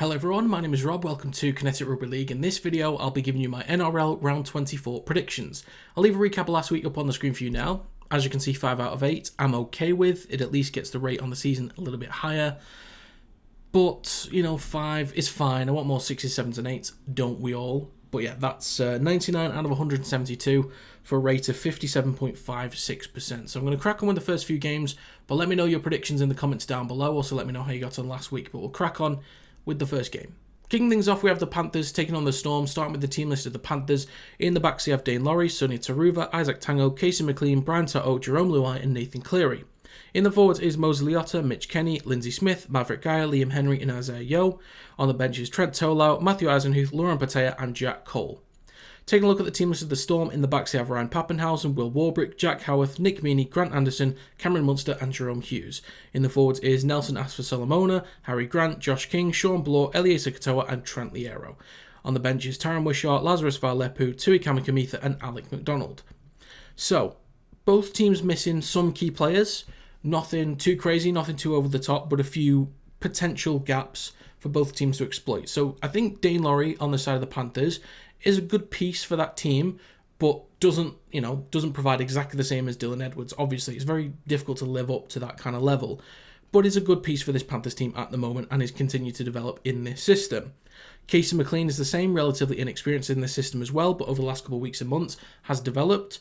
Hello everyone, my name is Rob, welcome to Kinetic Rugby League. In this video, I'll be giving you my NRL Round 24 predictions. I'll leave a recap of last week up on the screen for you now. As you can see, 5 out of 8 I'm okay with. It at least gets the rate on the season a little bit higher. But, 5 is fine. I want more 6s, 7s and 8s, don't we all? But yeah, that's 99 out of 172 for a rate of 57.56%. So I'm going to crack on with the first few games, but let me know your predictions in the comments down below. Also, let me know how you got on last week, but we'll crack on with the first game. Kicking things off, we have the Panthers taking on the Storm, starting with the team list of the Panthers. In the backs, you have Dane Laurie, Sonny Taruva, Isaac Tango, Casey McLean, Brian To'o, Jerome Luai, and Nathan Cleary. In the forwards is Moses Leota, Mitch Kenny, Lindsay Smith, Maverick Geyer, Liam Henry, and Isaiah Yeo. On the bench is Trent Tolau, Matthew Eisenhuth, Lauren Patea, and Jack Cole. Taking a look at the team list of the Storm, in the backs they have Ryan Pappenhausen, Will Warbrick, Jack Howarth, Nick Meaney, Grant Anderson, Cameron Munster, and Jerome Hughes. In the forwards is Nelson Asfa-Solomona, Harry Grant, Josh King, Sean Bloor, Eliezer Katoa, and Trent Liero. On the bench is Taran Wishart, Lazarus Varlepu, Tui Kamikamitha, and Alec McDonald. So, both teams missing some key players. Nothing too crazy, nothing too over the top, but a few potential gaps for both teams to exploit. So I think Dane Laurie on the side of the Panthers is a good piece for that team, but doesn't provide exactly the same as Dylan Edwards. Obviously, it's very difficult to live up to that kind of level, but is a good piece for this Panthers team at the moment and is continuing to develop in this system. Casey McLean is the same, relatively inexperienced in this system as well, but over the last couple of weeks and months has developed.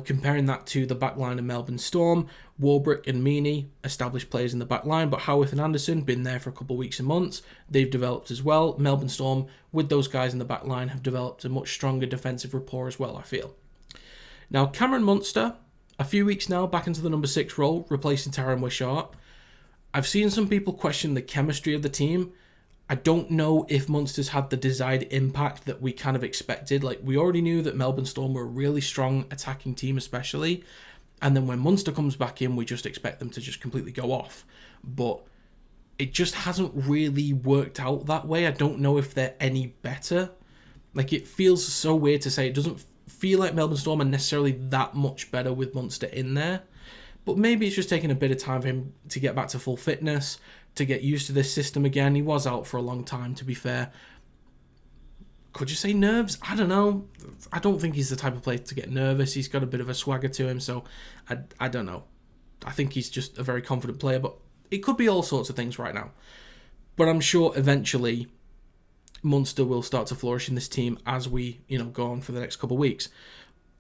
Comparing that to the backline of Melbourne Storm, Warbrick and Meaney, established players in the backline, but Howarth and Anderson, been there for a couple of weeks and months. They've developed as well. Melbourne Storm, with those guys in the backline, have developed a much stronger defensive rapport as well, I feel. Now, Cameron Munster, a few weeks now, back into the number 6 role, replacing Taran Wishart. I've seen some people question the chemistry of the team. I don't know if Munster's had the desired impact that we kind of expected. We already knew that Melbourne Storm were a really strong attacking team especially. And then when Munster comes back in, we just expect them to just completely go off. But it just hasn't really worked out that way. I don't know if they're any better. It feels so weird to say. It doesn't feel like Melbourne Storm are necessarily that much better with Munster in there. But maybe it's just taking a bit of time for him to get back to full fitness, to get used to this system again. He was out for a long time, to be fair. Could you say nerves? I don't know. I don't think he's the type of player to get nervous. He's got a bit of a swagger to him, so I don't know. I think he's just a very confident player, but it could be all sorts of things right now. But I'm sure eventually Munster will start to flourish in this team as we, go on for the next couple of weeks.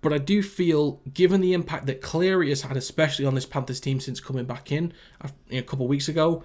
But I do feel, given the impact that Cleary has had, especially on this Panthers team since coming back in a couple of weeks ago,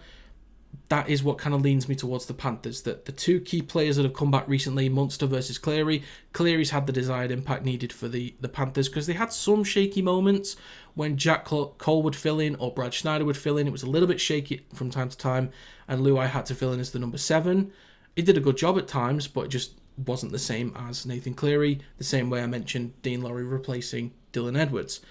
that is what kind of leans me towards the Panthers. That the two key players that have come back recently, Munster versus Cleary, Cleary's had the desired impact needed for the Panthers because they had some shaky moments when Jack Cole would fill in or Brad Schneider would fill in. It was a little bit shaky from time to time, and Luai had to fill in as the number 7. He did a good job at times, but it just wasn't the same as Nathan Cleary, the same way I mentioned Dane Laurie replacing Dylan Edwards.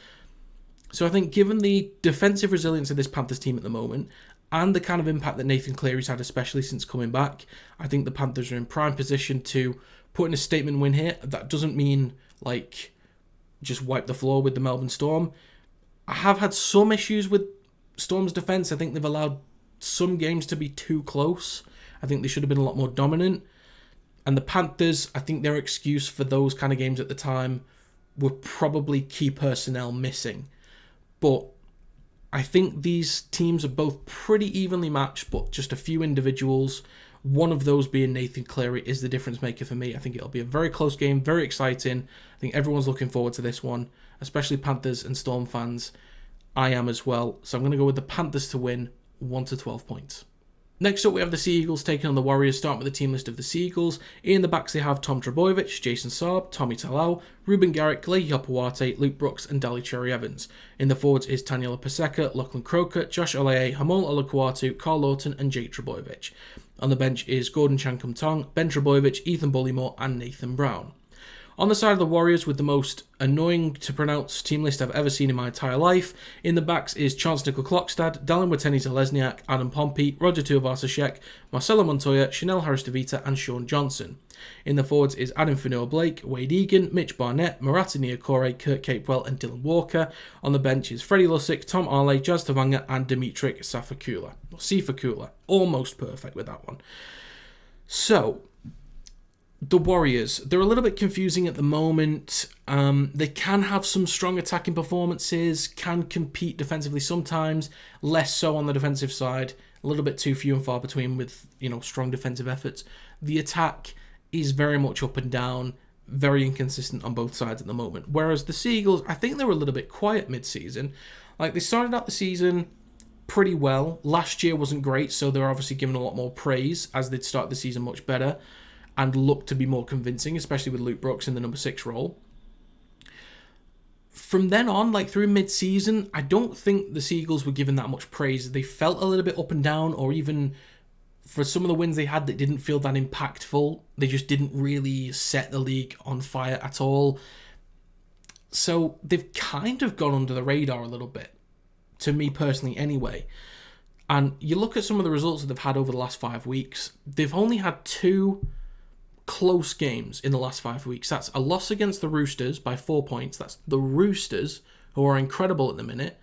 So I think given the defensive resilience of this Panthers team at the moment, and the kind of impact that Nathan Cleary's had, especially since coming back, I think the Panthers are in prime position to put in a statement win here. That doesn't mean, just wipe the floor with the Melbourne Storm. I have had some issues with Storm's defence. I think they've allowed some games to be too close. I think they should have been a lot more dominant. And the Panthers, I think their excuse for those kind of games at the time were probably key personnel missing. But I think these teams are both pretty evenly matched, but just a few individuals, one of those being Nathan Cleary, is the difference maker for me. I think it'll be a very close game, very exciting. I think everyone's looking forward to this one, especially Panthers and Storm fans. I am as well. So I'm going to go with the Panthers to win 1-12 points. Next up, we have the Sea Eagles taking on the Warriors, starting with the team list of the Sea Eagles. In the backs, they have Tom Trbojevic, Jason Saab, Tommy Talau, Ruben Garrick, Leahy Hopewate, Luke Brooks, and Dali Cherry-Evans. In the forwards is Taniela Paseka, Lachlan Croker, Josh Olaye, Hamol Olakuatu, Carl Lawton, and Jake Trbojevic. On the bench is Gordon Chankum-Tong, Ben Trbojevic, Ethan Bullymore, and Nathan Brown. On the side of the Warriors, with the most annoying to pronounce team list I've ever seen in my entire life, in the backs is Chance Nickel-Klokstad, Dallin Wateni-Zalesniak, Adam Pompey, Roger Tuivasa-Sheck, Marcelo Montoya, Chanel Harris-DeVita, and Sean Johnson. In the forwards is Adam Fanua-Blake, Wade Egan, Mitch Barnett, Marata Niokore, Kurt Capewell, and Dylan Walker. On the bench is Freddie Lussick, Tom Arley, Jazz Tavanga, and Dimitri Sifakula. Almost perfect with that one. So, the Warriors, they're a little bit confusing at the moment. They can have some strong attacking performances, can compete defensively sometimes, less so on the defensive side. A little bit too few and far between with, strong defensive efforts. The attack is very much up and down, very inconsistent on both sides at the moment. Whereas the Seagulls, I think they were a little bit quiet mid-season. Like, they started out the season pretty well. Last year wasn't great, so they're obviously given a lot more praise as they'd start the season much better and look to be more convincing, especially with Luke Brooks in the number 6 role. From then on, like through mid-season, I don't think the Seagulls were given that much praise. They felt a little bit up and down, or even for some of the wins they had that didn't feel that impactful, they just didn't really set the league on fire at all. So they've kind of gone under the radar a little bit, to me personally anyway. And you look at some of the results that they've had over the last 5 weeks, they've only had 2 close games in the last 5 weeks. That's a loss against the Roosters by 4 points. That's the Roosters, who are incredible at the minute,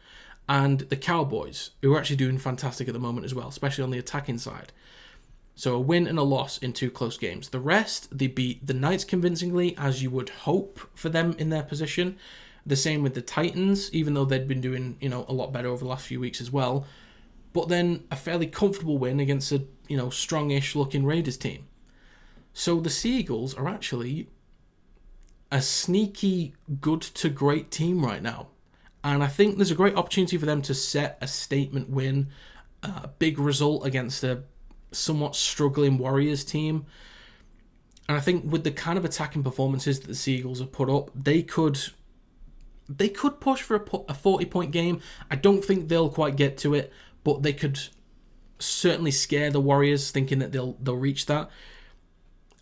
and the Cowboys, who are actually doing fantastic at the moment as well, especially on the attacking side. So a win and a loss in 2 close games. The rest, they beat the Knights convincingly, as you would hope for them in their position. The same with the Titans, even though they'd been doing, a lot better over the last few weeks as well. But then a fairly comfortable win against a, strongish looking Raiders team. So the Seagulls are actually a sneaky good to great team right now. And I think there's a great opportunity for them to set a statement win, a big result against a somewhat struggling Warriors team. And I think with the kind of attacking performances that the Seagulls have put up, they could push for a 40-point game. I don't think they'll quite get to it, but they could certainly scare the Warriors, thinking that they'll reach that.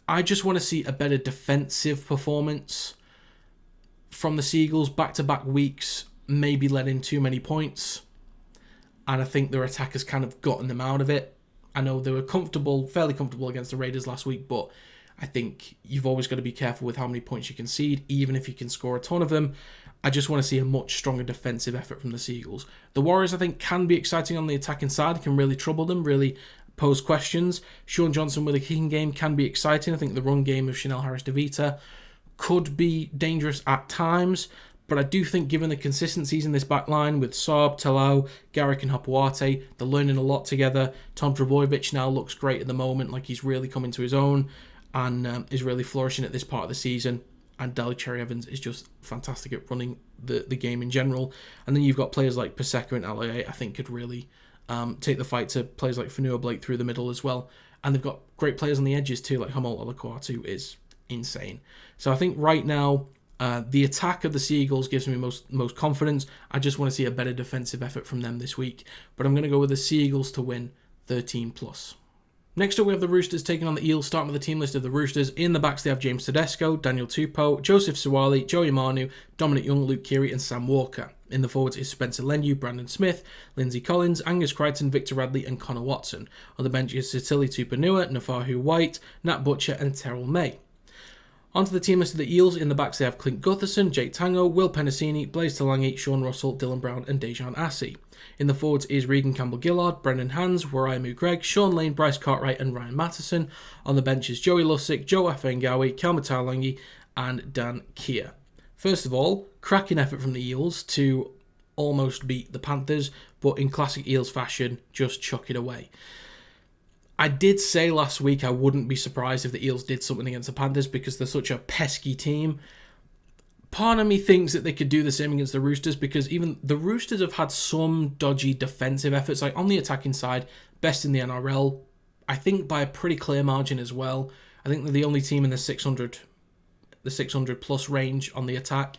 I just want to see a better defensive performance from the Seagulls. Back-to-back weeks, maybe let in too many points. And I think their attack has kind of gotten them out of it. I know they were fairly comfortable against the Raiders last week, but I think you've always got to be careful with how many points you concede, even if you can score a ton of them. I just want to see a much stronger defensive effort from the Seagulls. The Warriors, I think, can be exciting on the attacking side, can really trouble them, really pose questions. Sean Johnson with a kicking game can be exciting. I think the run game of Chanel Harris-DeVita could be dangerous at times, but I do think given the consistencies in this back line with Saab, Talau, Garrick and Hapuate, they're learning a lot together. Tom Trbojevic now looks great at the moment, like he's really coming to his own and is really flourishing at this part of the season. And Daly Cherry-Evans is just fantastic at running the game in general. And then you've got players like Paseka and Alloy, I think could really take the fight to players like Fanua Blake through the middle as well. And they've got great players on the edges too, like Hamal Olakwatu is insane. So I think right now, the attack of the Seagulls gives me most confidence. I just want to see a better defensive effort from them this week. But I'm going to go with the Seagulls to win 13+. Next up, we have the Roosters taking on the Eels, starting with the team list of the Roosters. In the backs, they have James Tedesco, Daniel Tupou, Joseph Suwali, Joey Manu, Dominic Young, Luke Keary and Sam Walker. In the forwards is Spencer Leniu, Brandon Smith, Lindsay Collins, Angus Crichton, Victor Radley and Connor Watson. On the bench is Sitili Tupanua, Nafahu White, Nat Butcher and Terrell May. Onto the team list of the Eels. In the backs, they have Clint Gutherson, Jake Tango, Will Penasini, Blaise Talangi, Sean Russell, Dylan Brown and Dejan Assey. In the forwards is Regan Campbell-Gillard, Brendan Hans, Waraimu Greg, Sean Lane, Bryce Cartwright and Ryan Matheson. On the bench is Joey Lussick, Joe Afengawi, Kalma Talangi and Dan Keir. First of all, cracking effort from the Eels to almost beat the Panthers, but in classic Eels fashion, just chuck it away. I did say last week I wouldn't be surprised if the Eels did something against the Panthers because they're such a pesky team. Part of me thinks that they could do the same against the Roosters because even the Roosters have had some dodgy defensive efforts. Like on the attacking side, best in the NRL, I think by a pretty clear margin as well. I think they're the only team in the 600 plus range on the attack.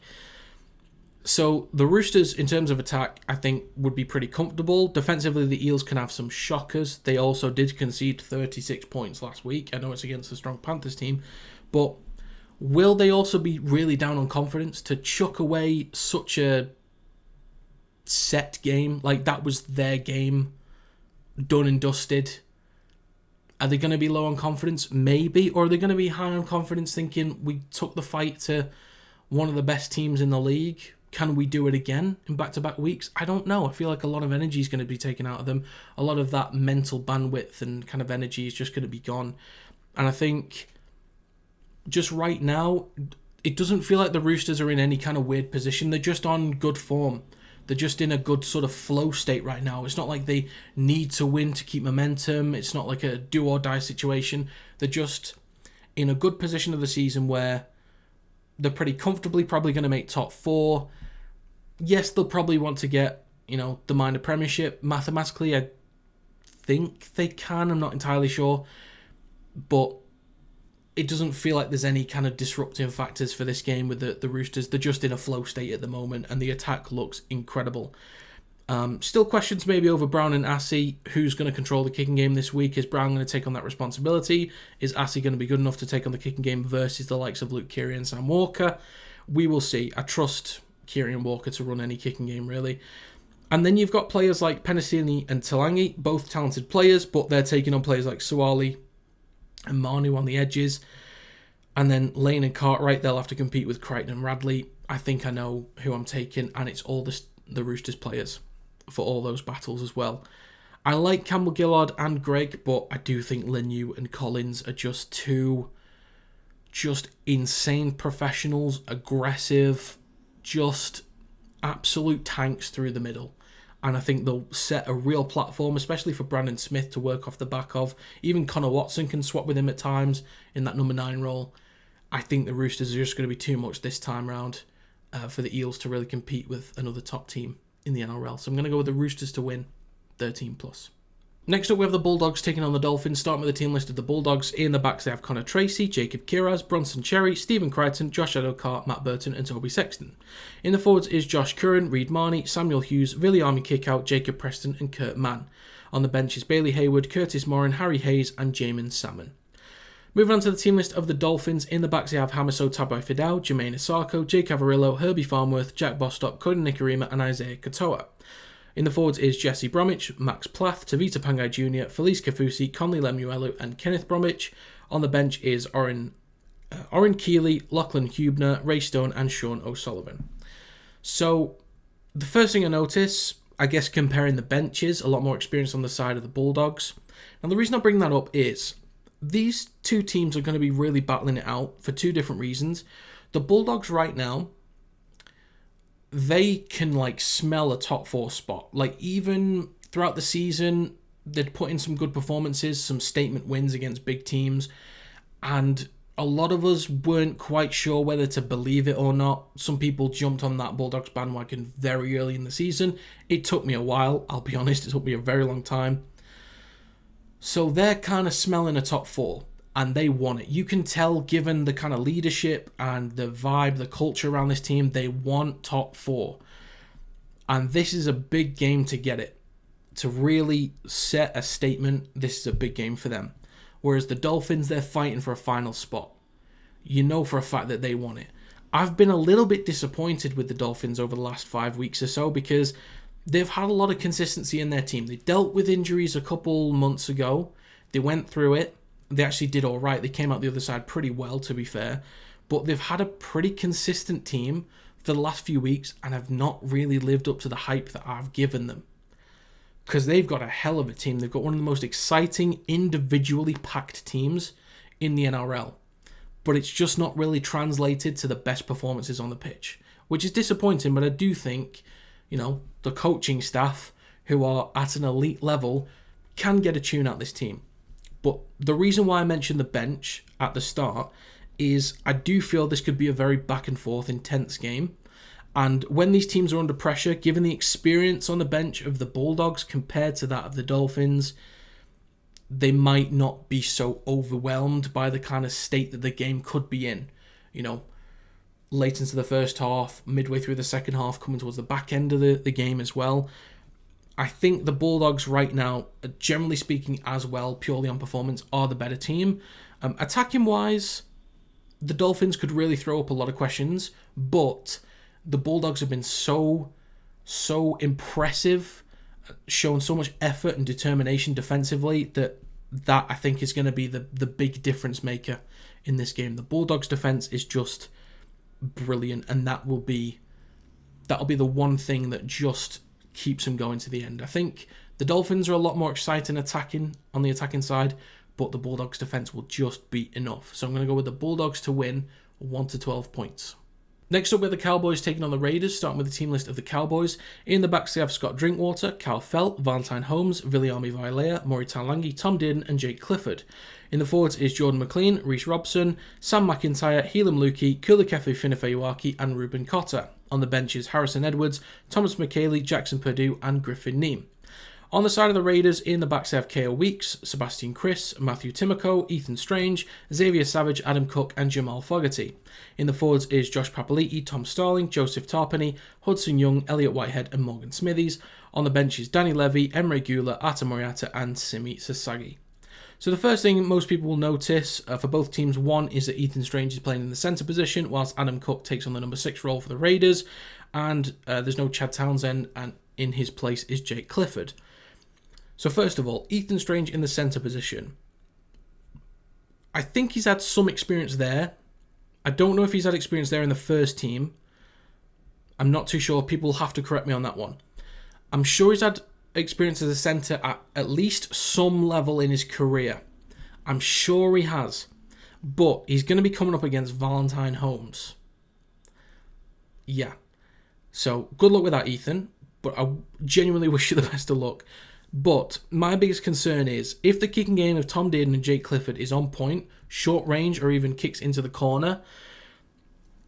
So the Roosters, in terms of attack, I think would be pretty comfortable. Defensively, the Eels can have some shockers. They also did concede 36 points last week. I know it's against a strong Panthers team, but will they also be really down on confidence to chuck away such a set game? Like that was their game, done and dusted. Are they going to be low on confidence? Maybe. Or are they going to be high on confidence thinking we took the fight to one of the best teams in the league? Can we do it again in back-to-back weeks? I don't know. I feel like a lot of energy is going to be taken out of them. A lot of that mental bandwidth and kind of energy is just going to be gone. And I think just right now, it doesn't feel like the Roosters are in any kind of weird position. They're just on good form. They're just in a good sort of flow state right now. It's not like they need to win to keep momentum. It's not like a do or die situation. They're just in a good position of the season where they're pretty comfortably probably going to make top 4. Yes, they'll probably want to get, the minor premiership. Mathematically, I think they can. I'm not entirely sure. But it doesn't feel like there's any kind of disruptive factors for this game with the Roosters. They're just in a flow state at the moment, and the attack looks incredible. Still questions maybe over Brown and Assey. Who's going to control the kicking game this week? Is Brown going to take on that responsibility? Is Assey going to be good enough to take on the kicking game versus the likes of Luke Keary and Sam Walker? We will see. I trust Keary and Walker to run any kicking game, really. And then you've got players like Penasini and Talangi, both talented players, but they're taking on players like Suwali and Manu on the edges. And then Lane and Cartwright, they'll have to compete with Crichton and Radley. I think I know who I'm taking, and it's all the Roosters players for all those battles as well. I like Campbell Gillard and Greg, but I do think Lenu and Collins are just two insane professionals, aggressive, just absolute tanks through the middle. And I think they'll set a real platform, especially for Brandon Smith to work off the back of. Even Connor Watson can swap with him at times in that number 9 role. I think the Roosters are just going to be too much this time round for the Eels to really compete with another top team in the NRL. So I'm going to go with the Roosters to win 13+. Next up, we have the Bulldogs taking on the Dolphins. Starting with the team list of the Bulldogs. In the backs, they have Connor Tracy, Jacob Kiraz, Bronson Cherry, Stephen Crichton, Josh Adokar, Matt Burton, and Toby Sexton. In the forwards is Josh Curran, Reid Marnie, Samuel Hughes, Viliami Kickout, Jacob Preston, and Kurt Mann. On the bench is Bailey Hayward, Curtis Morin, Harry Hayes, and Jamin Salmon. Moving on to the team list of the Dolphins. In the backs, they have Hamaso Tabai Fidau, Jermaine Asako, Jake Avarillo, Herbie Farmworth, Jack Bostock, Cody Nikarima, and Isaiah Katoa. In the forwards is Jesse Bromwich, Max Plath, Tavita Pangai Jr., Felice Kafusi, Conley Lemuelu, and Kenneth Bromwich. On the bench is Oren Keeley, Lachlan Hubner, Ray Stone, and Sean O'Sullivan. So, the first thing I notice, I guess comparing the benches, a lot more experience on the side of the Bulldogs. And the reason I bring that up is these two teams are going to be really battling it out for two different reasons. The Bulldogs right now, they can smell a top 4 spot. Even throughout the season, they'd put in some good performances, some statement wins against big teams, and a lot of us weren't quite sure whether to believe it or not. Some people jumped on that Bulldogs bandwagon very early in the season. It took me a while, I'll be honest, it took me a very long time. So they're kind of smelling a top 4. And they want it. You can tell, given the kind of leadership and the vibe, the culture around this team, they want top 4. And this is a big game to get it. To really set a statement, this is a big game for them. Whereas the Dolphins, they're fighting for a final spot. You know for a fact that they want it. I've been a little bit disappointed with the Dolphins over the last 5 weeks or so because they've had a lot of consistency in their team. They dealt with injuries a couple months ago. They went through it. They actually did all right. They came out the other side pretty well, to be fair. But they've had a pretty consistent team for the last few weeks and have not really lived up to the hype that I've given them. Because they've got a hell of a team. They've got one of the most exciting, individually packed teams in the NRL. But it's just not really translated to the best performances on the pitch. Which is disappointing, but I do think, the coaching staff, who are at an elite level, can get a tune out this team. But the reason why I mentioned the bench at the start is I do feel this could be a very back and forth, intense game. And when these teams are under pressure, given the experience on the bench of the Bulldogs compared to that of the Dolphins, they might not be so overwhelmed by the kind of state that the game could be in. Late into the first half, midway through the second half, coming towards the back end of the game as well. I think the Bulldogs right now, generally speaking as well, purely on performance, are the better team. Attacking-wise, the Dolphins could really throw up a lot of questions, but the Bulldogs have been so impressive, shown so much effort and determination defensively that I think is going to be the big difference maker in this game. The Bulldogs' defense is just brilliant, and that'll be the one thing that just keeps them going to the end. I think the Dolphins are a lot more exciting on the attacking side, but the Bulldogs' defence will just be enough. So I'm going to go with the Bulldogs to win 1-12 points. Next up, we have the Cowboys taking on the Raiders, starting with the team list of the Cowboys. In the backs, they have Scott Drinkwater, Cal Felt, Valentine Holmes, Viliami Vailea, Maury Talangi, Tom Dearden, and Jake Clifford. In the forwards is Jordan McLean, Reece Robson, Sam McIntyre, Helam Lukey, Kulikefu Finifeyuaki, and Ruben Cotter. On the bench is Harrison Edwards, Thomas McKaylee, Jackson Purdue, and Griffin Neem. On the side of the Raiders, in the backs they have K.O. Weeks, Sebastian Chris, Matthew Timoko, Ethan Strange, Xavier Savage, Adam Cook, and Jamal Fogarty. In the forwards is Josh Papali'i, Tom Starling, Joseph Tarpany, Hudson Young, Elliot Whitehead, and Morgan Smithies. On the bench is Danny Levy, Emre Gula, Ata Moriata, and Simi Sasagi. So the first thing most people will notice for both teams, one is that Ethan Strange is playing in the centre position, whilst Adam Cook takes on the number 6 role for the Raiders, and there's no Chad Townsend, and in his place is Jake Clifford. So first of all, Ethan Strange in the centre position. I think he's had some experience there. I don't know if he's had experience there in the first team. I'm not too sure. People will have to correct me on that one. I'm sure he's had experience as a centre at least some level in his career. I'm sure he has. But he's going to be coming up against Valentine Holmes. Yeah. So good luck with that, Ethan. But I genuinely wish you the best of luck. But my biggest concern is, if the kicking game of Tom Dearden and Jake Clifford is on point, short range, or even kicks into the corner,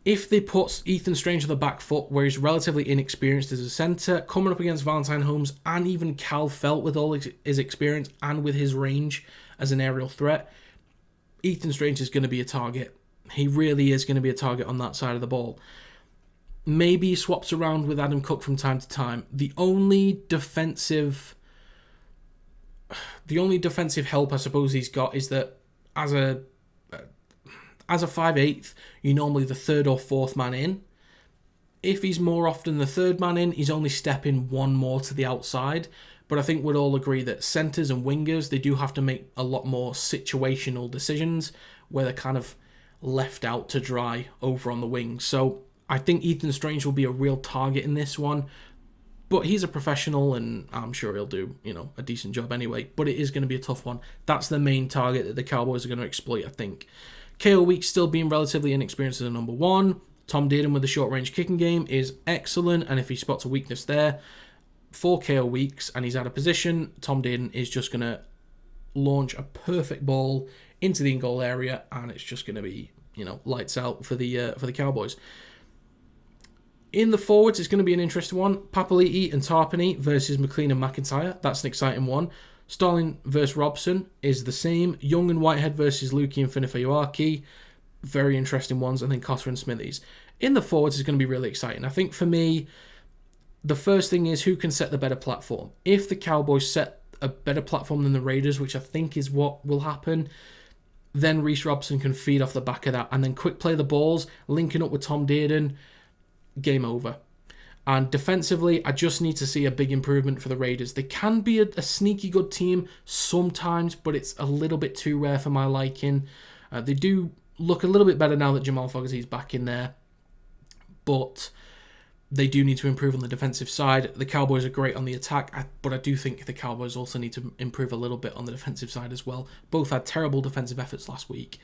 if they put Ethan Strange on the back foot, where he's relatively inexperienced as a centre, coming up against Valentine Holmes and even Cal Felt with all his experience and with his range as an aerial threat, Ethan Strange is going to be a target. He really is going to be a target on that side of the ball. Maybe he swaps around with Adam Cook from time to time. The only defensive help I suppose he's got is that as a 5/8, you're normally the third or fourth man in. If he's more often the third man in, he's only stepping one more to the outside. But I think we'd all agree that centres and wingers, they do have to make a lot more situational decisions where they're kind of left out to dry over on the wings. So I think Ethan Strange will be a real target in this one. But he's a professional, and I'm sure he'll do, a decent job anyway. But it is going to be a tough one. That's the main target that the Cowboys are going to exploit, I think. K.O. Weeks still being relatively inexperienced as a number 1. Tom Dearden with the short-range kicking game is excellent, and if he spots a weakness there, for K.O. Weeks, and he's out of position, Tom Dearden is just going to launch a perfect ball into the in-goal area, and it's just going to be, lights out for the Cowboys. In the forwards, it's going to be an interesting one. Papali'i and Tarpany versus McLean and McIntyre. That's an exciting one. Starling versus Robson is the same. Young and Whitehead versus Lukey and Finifeyuaki. Very interesting ones. And then Cotter and Smithies. In the forwards is going to be really exciting. I think for me, the first thing is who can set the better platform. If the Cowboys set a better platform than the Raiders, which I think is what will happen, then Reece Robson can feed off the back of that and then quick play the balls, linking up with Tom Dearden. Game over. And defensively, I just need to see a big improvement for the Raiders. They can be a sneaky good team sometimes, but it's a little bit too rare for my liking. They do look a little bit better now that Jamal Fogarty is back in there, but they do need to improve on the defensive side. The Cowboys are great on the attack, but I do think the Cowboys also need to improve a little bit on the defensive side as well. Both had terrible defensive efforts last week.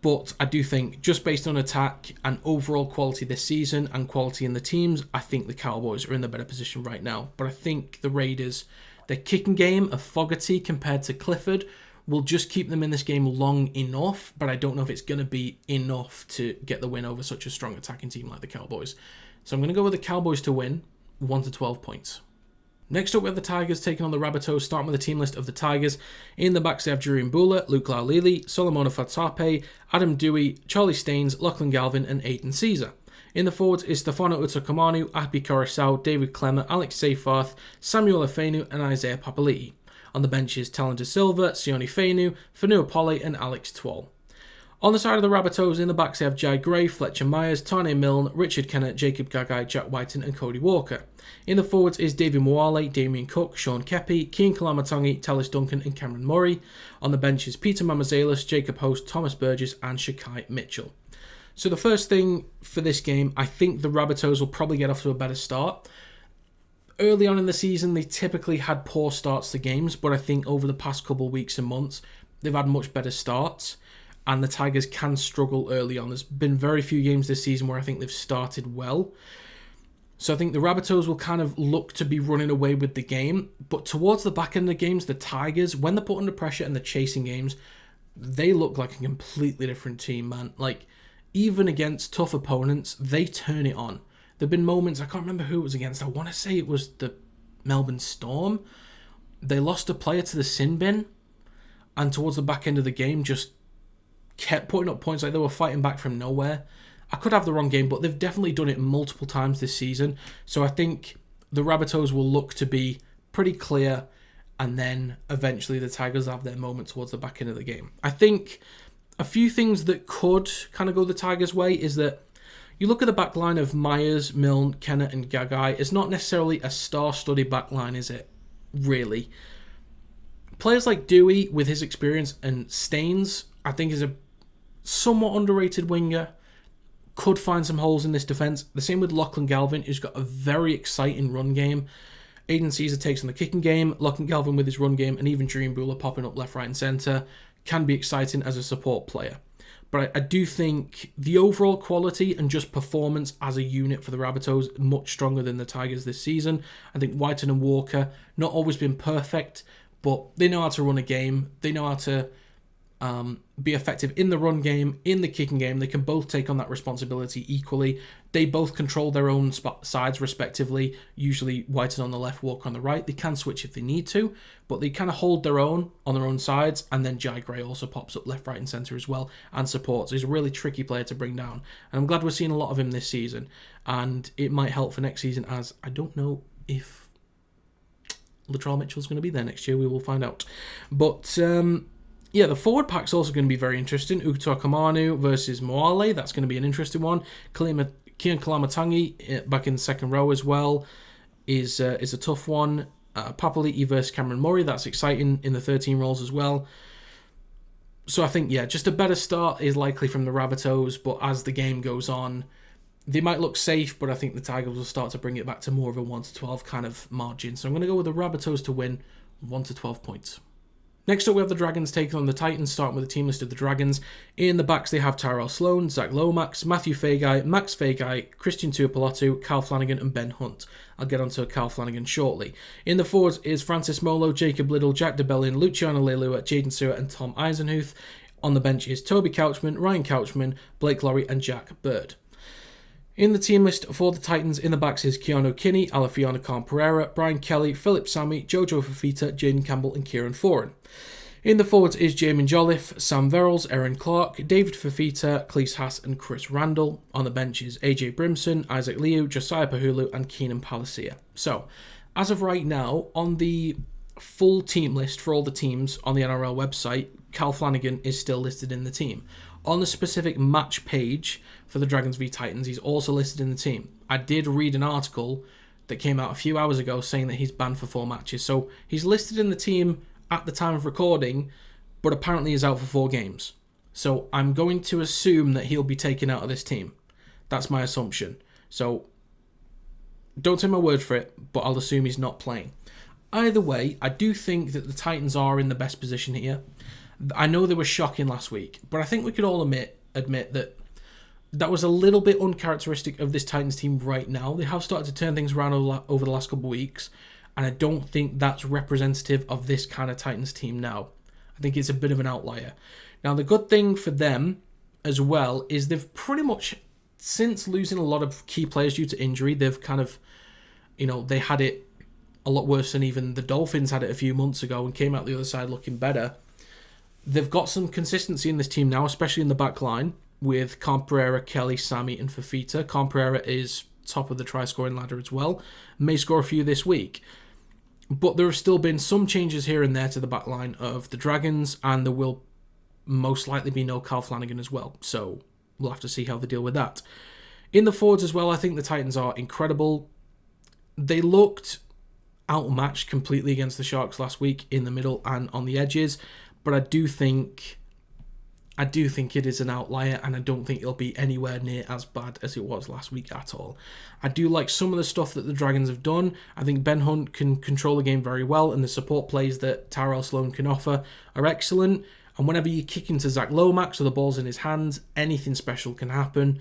But I do think, just based on attack and overall quality this season and quality in the teams, I think the Cowboys are in the better position right now. But I think the Raiders, their kicking game of Fogarty compared to Clifford will just keep them in this game long enough, but I don't know if it's going to be enough to get the win over such a strong attacking team like the Cowboys. So I'm going to go with the Cowboys to win, 1-12 points. Next up, we have the Tigers taking on the Rabbitohs, starting with the team list of the Tigers. In the backs, they have Jurien Bula, Luke Laulili, Solomona Fatape, Adam Dewey, Charlie Staines, Lachlan Galvin, and Aidan Caesar. In the forwards is Stefano Utokamanu, Api Coruscant, David Clemmer, Alex Seyfarth, Samuel Afenu, and Isaiah Papali'i. On the bench is Talon De Silva, Sione Fainu, Fanua Polly, and Alex Twal. On the side of the Rabbitohs, in the backs, they have Jai Gray, Fletcher Myers, Tane Milne, Richard Kennett, Jacob Gagai, Jack Whiten, and Cody Walker. In the forwards is David Mwale, Damien Cook, Sean Kepi, Keane Kalamatangi, Talis Duncan, and Cameron Murray. On the bench is Peter Mamazalis, Jacob Host, Thomas Burgess, and Shakai Mitchell. So the first thing for this game, I think the Rabbitohs will probably get off to a better start. Early on in the season, they typically had poor starts to games, but I think over the past couple of weeks and months, they've had much better starts, and the Tigers can struggle early on. There's been very few games this season where I think they've started well. So I think the Rabbitohs will kind of look to be running away with the game. But towards the back end of the games, the Tigers, when they're put under pressure and they're chasing games, they look like a completely different team, man. Like, even against tough opponents, they turn it on. There have been moments, I can't remember who it was against. I want to say it was the Melbourne Storm. They lost a player to the sin bin, and towards the back end of the game, just kept putting up points like they were fighting back from nowhere. I could have the wrong game, but they've definitely done it multiple times this season. So I think the Rabbitohs will look to be pretty clear, and then eventually the Tigers have their moment towards the back end of the game. I think a few things that could kind of go the Tigers' way is that you look at the back line of Myers, Milne, Kennett and Gagai. It's not necessarily a star-studded back line, is it? Really. Players like Dewey, with his experience, and Staines, I think is a somewhat underrated winger. Could find some holes in this defence. The same with Lachlan Galvin, who's got a very exciting run game. Aidan Caesar takes on the kicking game. Lachlan Galvin with his run game, and even Dream Buller popping up left, right and centre can be exciting as a support player. But I do think the overall quality and just performance as a unit for the Rabbitohs much stronger than the Tigers this season. I think Whiten and Walker, not always been perfect, but they know how to run a game. They know how to be effective in the run game, in the kicking game. They can both take on that responsibility equally. They both control their own sides respectively, usually Whiten on the left, Walker on the right. They can switch if they need to, but they kind of hold their own on their own sides, and then Jai Gray also pops up left, right and centre as well and supports. He's a really tricky player to bring down, and I'm glad we're seeing a lot of him this season, and it might help for next season, as I don't know if Latrell Mitchell's going to be there next year. We will find out. But yeah, the forward pack's also going to be very interesting. Utoikamanu versus Moale. That's going to be an interesting one. Kian Kalamatangi back in the second row as well is a tough one. Papali'i versus Cameron Murray. That's exciting in the 13 roles as well. So I think, yeah, just a better start is likely from the Rabbitohs, but as the game goes on, they might look safe, but I think the Tigers will start to bring it back to more of a 1-12 kind of margin. So I'm going to go with the Rabbitohs to win 1-12 points. Next up, we have the Dragons taking on the Titans, starting with the team list of the Dragons. In the backs, they have Tyrell Sloan, Zach Lomax, Matthew Fagai, Max Fagai, Christian Tuipulotu, Kyle Flanagan and Ben Hunt. I'll get onto Kyle Flanagan shortly. In the forwards is Francis Molo, Jacob Liddle, Jack DeBellin, Luciano Leilua, Jaden Stewart and Tom Eisenhuth. On the bench is Toby Couchman, Ryan Couchman, Blake Lowry and Jack Bird. In the team list for the Titans, in the backs is Keanu Kinney, Alafiana Khan-Pereira, Brian Kelly, Philip Sammy, Jojo Fafita, Jaden Campbell and Kieran Foran. In the forwards is Jamin Jolliffe, Sam Verrills, Erin Clark, David Fafita, Cleese Haas and Chris Randall. On the bench is AJ Brimson, Isaac Liu, Josiah Pahulu and Keenan Palacia. So, as of right now, on the full team list for all the teams on the NRL website, Cal Flanagan is still listed in the team. On the specific match page for the Dragons v Titans, he's also listed in the team. I did read an article that came out a few hours ago saying that he's banned for 4 matches. So he's listed in the team at the time of recording, but apparently is out for 4 games. So I'm going to assume that he'll be taken out of this team. That's my assumption. So don't take my word for it, but I'll assume he's not playing. Either way, I do think that the Titans are in the best position here. I know they were shocking last week, but I think we could all admit that was a little bit uncharacteristic of this Titans team right now. They have started to turn things around over the last couple of weeks, and I don't think that's representative of this kind of Titans team now. I think it's a bit of an outlier. Now, the good thing for them as well is they've pretty much, since losing a lot of key players due to injury, they've kind of, they had it a lot worse than even the Dolphins had it a few months ago and came out the other side looking better. They've got some consistency in this team now, especially in the back line, with Khan-Pereira, Kelly, Sammy and Fafita. Khan-Pereira is top of the try-scoring ladder as well. May score a few this week. But there have still been some changes here and there to the back line of the Dragons, and there will most likely be no Kyle Flanagan as well. So we'll have to see how they deal with that. In the forwards as well, I think the Titans are incredible. They looked outmatched completely against the Sharks last week in the middle and on the edges. But I do think it is an outlier, and I don't think it'll be anywhere near as bad as it was last week at all. I do like some of the stuff that the Dragons have done. I think Ben Hunt can control the game very well, and the support plays that Tyrell Sloan can offer are excellent. And whenever you kick into Zach Lomax or the ball's in his hands, anything special can happen.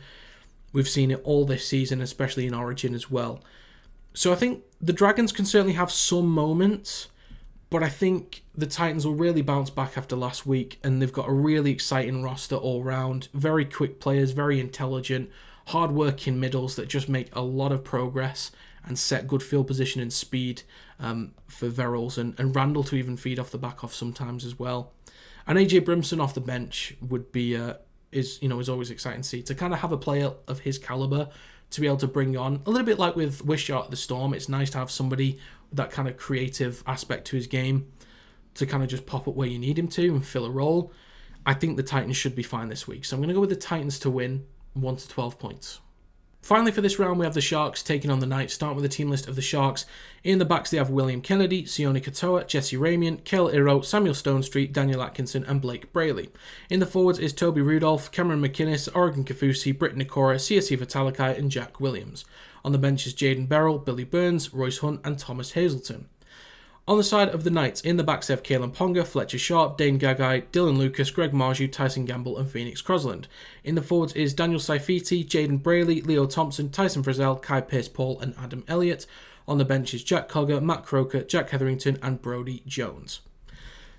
We've seen it all this season, especially in Origin as well. So I think the Dragons can certainly have some moments, but I think the Titans will really bounce back after last week, and they've got a really exciting roster all round. Very quick players, very intelligent, hard-working middles that just make a lot of progress and set good field position and speed for Verrills and Randall to even feed off the back off sometimes as well. And AJ Brimson off the bench would be is always exciting to see, to kind of have a player of his caliber to be able to bring on, a little bit like with Wishart at the Storm. It's nice to have somebody with that kind of creative aspect to his game to kind of just pop up where you need him to and fill a role. I think the Titans should be fine this week, so I'm going to go with the Titans to win 1 to 12 points. Finally, for this round, we have the Sharks taking on the Knights. Starting with the team list of the Sharks. In the backs, they have William Kennedy, Sione Katoa, Jesse Ramian, Kel Iro, Samuel Stonestreet, Daniel Atkinson, and Blake Brayley. In the forwards is Toby Rudolph, Cameron McInnes, Oregon Kafusi, Britt Nikora, CSC Vitalikai, and Jack Williams. On the bench is Jaden Beryl, Billy Burns, Royce Hunt, and Thomas Hazelton. On the side of the Knights, in the backs they have Kalen Ponga, Fletcher Sharp, Dane Gagai, Dylan Lucas, Greg Marju, Tyson Gamble, and Phoenix Crosland. In the forwards is Daniel Saifiti, Jaden Brayley, Leo Thompson, Tyson Frizzell, Kai Pearce-Paul, and Adam Elliott. On the bench is Jack Cogger, Matt Croker, Jack Hetherington, and Brodie Jones.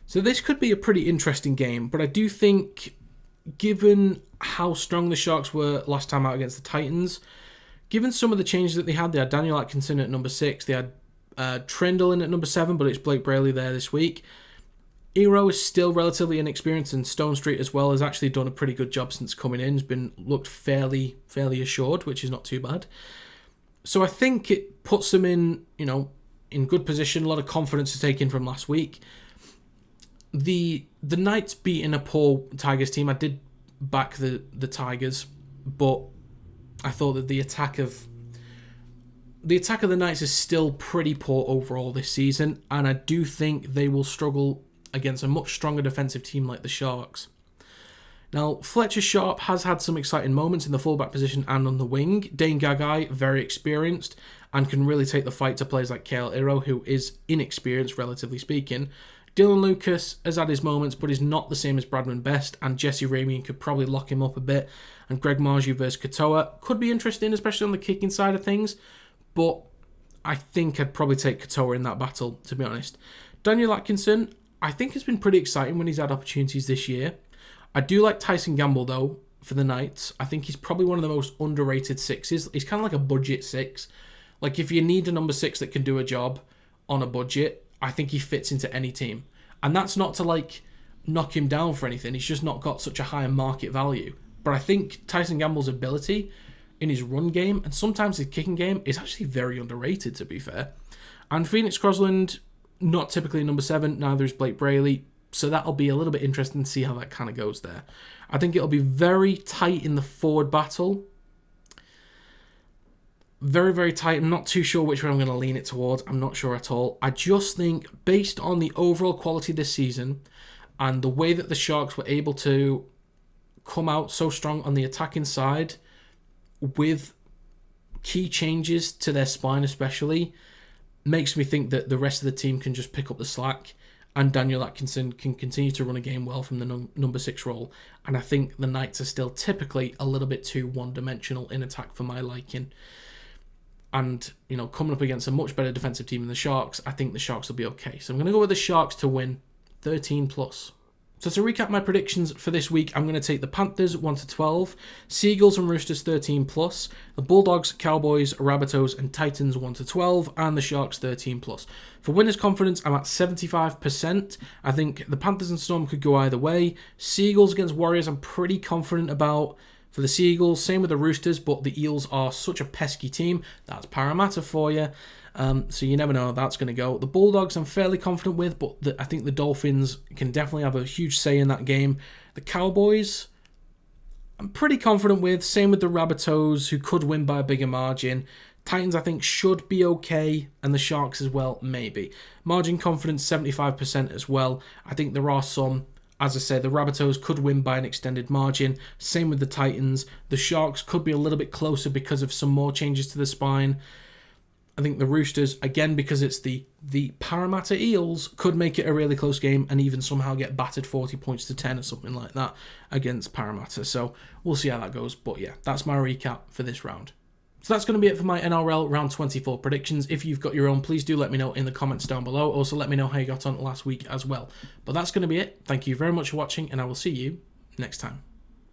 So this could be a pretty interesting game, but I do think, given how strong the Sharks were last time out against the Titans, given some of the changes that they had Daniel Atkinson at number 6, they had Trindle in at number 7, but it's Blake Brayley there this week. Ero is still relatively inexperienced, and Stonestreet as well has actually done a pretty good job since coming in. He's looked fairly assured, which is not too bad. So I think it puts them in good position, a lot of confidence to take in from last week. The Knights beating a poor Tigers team. I did back the Tigers, but I thought that the attack of the Knights is still pretty poor overall this season, and I do think they will struggle against a much stronger defensive team like the Sharks. Now, Fletcher Sharp has had some exciting moments in the fullback position and on the wing. Dane Gagai, very experienced, and can really take the fight to players like Kale Iro, who is inexperienced, relatively speaking. Dylan Lucas has had his moments, but is not the same as Bradman Best, and Jesse Ramian could probably lock him up a bit. And Greg Marju versus Katoa could be interesting, especially on the kicking side of things. But I think I'd probably take Katoa in that battle, to be honest. Daniel Atkinson, I think has been pretty exciting when he's had opportunities this year. I do like Tyson Gamble, though, for the Knights. I think he's probably one of the most underrated sixes. He's kind of like a budget 6. Like, if you need a number 6 that can do a job on a budget, I think he fits into any team. And that's not to, knock him down for anything. He's just not got such a high market value. But I think Tyson Gamble's ability in his run game, and sometimes his kicking game, is actually very underrated, to be fair. And Phoenix Crosland, not typically number 7, neither is Blake Brayley, so that'll be a little bit interesting to see how that kind of goes there. I think it'll be very tight in the forward battle. Very, very tight. I'm not too sure which way I'm going to lean it towards. I'm not sure at all. I just think, based on the overall quality this season, and the way that the Sharks were able to come out so strong on the attacking side, with key changes to their spine especially, makes me think that the rest of the team can just pick up the slack, and Daniel Atkinson can continue to run a game well from the number 6 role. And I think the Knights are still typically a little bit too one-dimensional in attack for my liking. And, coming up against a much better defensive team than the Sharks, I think the Sharks will be okay. So I'm going to go with the Sharks to win 13+. So to recap my predictions for this week, I'm going to take the Panthers 1 to 12, Seagulls and Roosters 13+, the Bulldogs, Cowboys, Rabbitohs and Titans 1 to 12, and the Sharks 13+. For winners' confidence, I'm at 75%. I think the Panthers and Storm could go either way. Seagulls against Warriors, I'm pretty confident about. For the Seagulls, same with the Roosters, but the Eels are such a pesky team. That's Parramatta for you. So you never know how that's going to go. The Bulldogs I'm fairly confident with, but I think the Dolphins can definitely have a huge say in that game. The Cowboys, I'm pretty confident with. Same with the Rabbitohs, who could win by a bigger margin. Titans, I think, should be okay. And the Sharks as well, maybe. Margin confidence, 75% as well. I think there are some. As I said, the Rabbitohs could win by an extended margin. Same with the Titans. The Sharks could be a little bit closer because of some more changes to the spine. I think the Roosters, again, because it's the Parramatta Eels, could make it a really close game and even somehow get battered 40 points to 10 or something like that against Parramatta. So we'll see how that goes. But yeah, that's my recap for this round. So that's going to be it for my NRL Round 24 predictions. If you've got your own, please do let me know in the comments down below. Also, let me know how you got on last week as well. But that's going to be it. Thank you very much for watching, and I will see you next time.